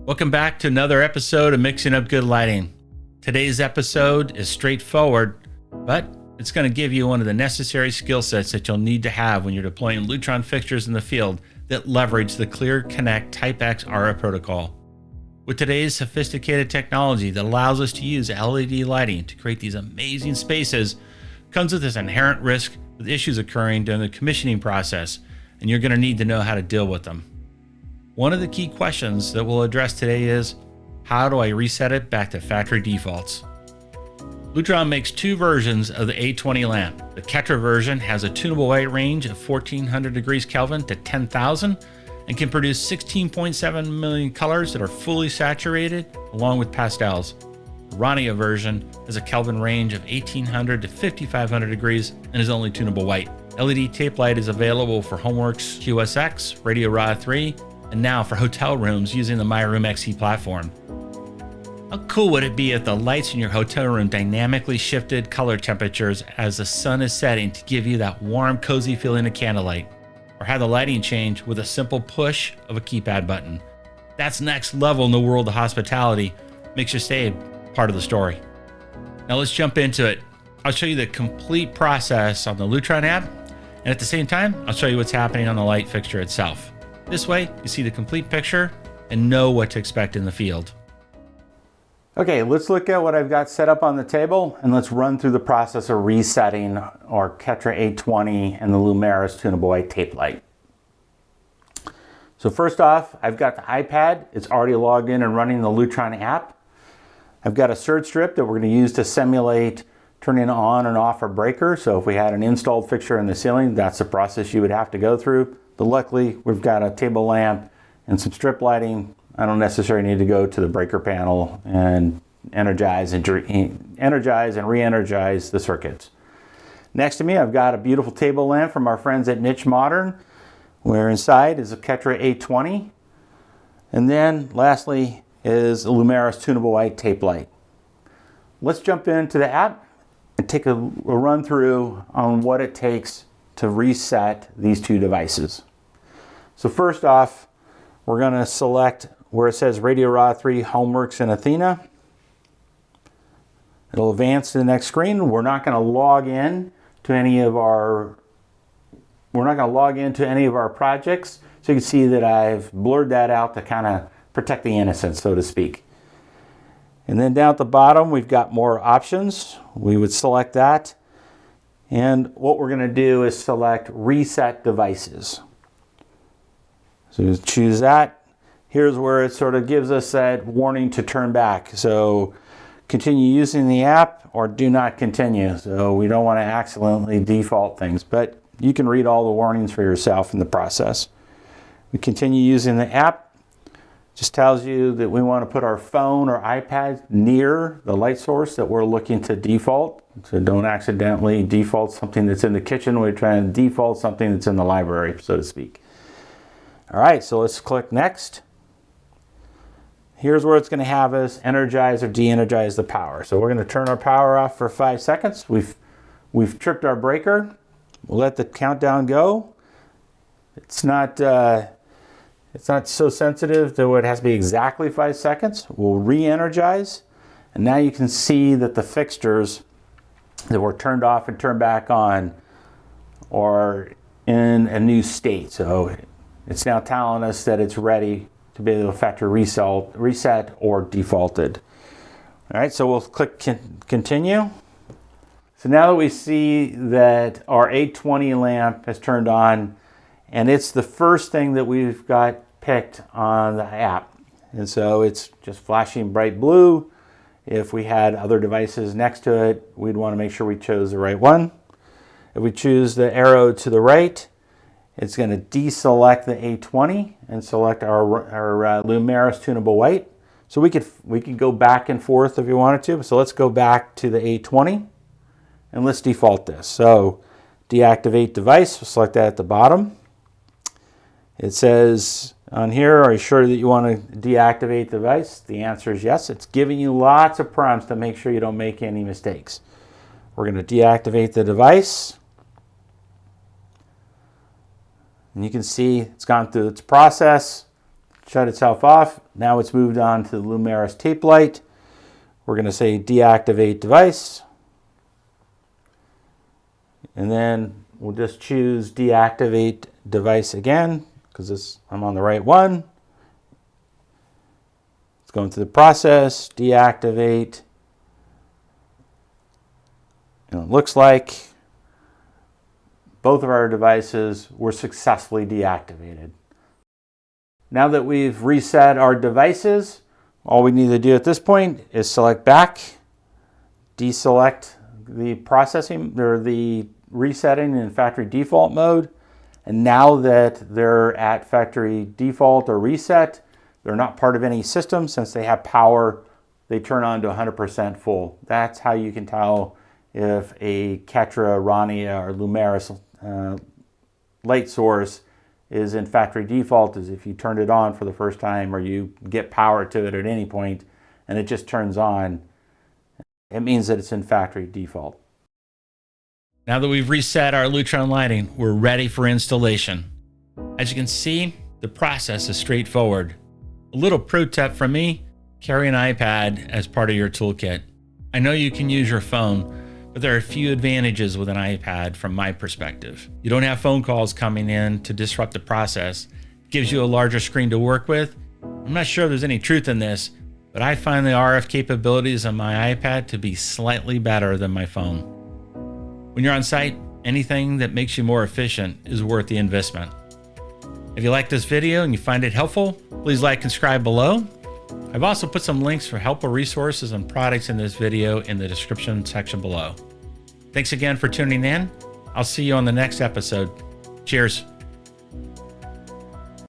Welcome back to another episode of Mixing Up Good Lighting. Today's episode is straightforward, but it's going to give you one of the necessary skill sets that you'll need to have when you're deploying Lutron fixtures in the field that leverage the Clear Connect-X RF protocol. With today's sophisticated technology that allows us to use LED lighting to create these amazing spaces, comes with this inherent risk with issues occurring during the commissioning process, and you're going to need to know how to deal with them. One of the key questions that we'll address today is, how do I reset it back to factory defaults? Lutron makes two versions of the A20 lamp. The Ketra version has a tunable white range of 1400 degrees Kelvin to 10,000 and can produce 16.7 million colors that are fully saturated along with pastels. The Rania version has a Kelvin range of 1800 to 5500 degrees and is only tunable white. LED tape light is available for Homeworks QSX, Radio Rod 3, and now for hotel rooms using the My Room XE platform. How cool would it be if the lights in your hotel room dynamically shifted color temperatures as the sun is setting to give you that warm, cozy feeling of candlelight? Or have the lighting change with a simple push of a keypad button? That's next level in the world of hospitality. Makes your stay part of the story. Now let's jump into it. I'll show you the complete process on the Lutron app, and at the same time, I'll show you what's happening on the light fixture itself. This way, you see the complete picture and know what to expect in the field. Okay, let's look at what I've got set up on the table, and let's run through the process of resetting our Ketra A20 and the Lumaris tunable white tape light. So first off, I've got the iPad. It's already logged in and running the Lutron app. I've got a surge strip that we're going to use to simulate turning on and off our breaker. So if we had an installed fixture in the ceiling, that's the process you would have to go through. But luckily, we've got a table lamp and some strip lighting. I don't necessarily need to go to the breaker panel and energize and re-energize the circuits. Next to me, I've got a beautiful table lamp from our friends at Niche Modern, where inside is a Ketra A20. And then lastly is a Lumaris tunable white tape light. Let's jump into the app and take a run through on what it takes to reset these two devices. So first off, we're going to select where it says Radio Rod 3, Homeworks, and Athena. It'll advance to the next screen. We're not going to log in to any of our projects. So you can see that I've blurred that out to kind of protect the innocent, so to speak. And then down at the bottom, we've got more options. We would select that. And what we're going to do is select Reset Devices. So you choose that. Here's where it sort of gives us that warning to turn back. So continue using the app or do not continue. So we don't want to accidentally default things, but you can read all the warnings for yourself in the process. We continue using the app. Just tells you that we want to put our phone or iPad near the light source that we're looking to default. So don't accidentally default something that's in the kitchen. We're trying to default something that's in the library, so to speak. All right, so let's click Next. Here's where it's going to have us energize or de-energize the power. So we're going to turn our power off for 5 seconds. We've tripped our breaker. We'll let the countdown go. It's not so sensitive that it has to be exactly 5 seconds. We'll re-energize. And now you can see that the fixtures that were turned off and turned back on are in a new state. So it's now telling us that it's ready to be able to factory reset or defaulted. All right, so we'll click Continue. So now that we see that our A20 lamp has turned on, and it's the first thing that we've got picked on the app. And so it's just flashing bright blue. If we had other devices next to it, we'd want to make sure we chose the right one. If we choose the arrow to the right, it's going to deselect the A20 and select our Lumaris tunable white. So we could go back and forth if you wanted to. So let's go back to the A20 and let's default this. So deactivate device, we'll select that at the bottom. It says on here, are you sure that you want to deactivate the device? The answer is yes. It's giving you lots of prompts to make sure you don't make any mistakes. We're going to deactivate the device. And you can see it's gone through its process, shut itself off. Now it's moved on to the Lumaris tape light. We're going to say deactivate device. And then we'll just choose deactivate device again because I'm on the right one. It's going through the process, deactivate. And it looks like both of our devices were successfully deactivated. Now that we've reset our devices, all we need to do at this point is select back, deselect the processing or the resetting in factory default mode. And now that they're at factory default or reset, they're not part of any system. Since they have power, they turn on to 100% full. That's how you can tell if a Ketra, Rania, or Lumaris light source is in factory default, is if you turn it on for the first time or you get power to it at any point and it just turns on, it means that it's in factory default. Now that we've reset our Lutron lighting, we're ready for installation. As you can see, the process is straightforward. A little pro tip from me, carry an iPad as part of your toolkit. I know you can use your phone, but there are a few advantages with an iPad from my perspective. You don't have phone calls coming in to disrupt the process. It gives you a larger screen to work with. I'm not sure if there's any truth in this, but I find the RF capabilities on my iPad to be slightly better than my phone. When you're on site, anything that makes you more efficient is worth the investment. If you like this video and you find it helpful, please like and subscribe below. I've also put some links for helpful resources and products in this video in the description section below. Thanks again for tuning in. I'll see you on the next episode. Cheers.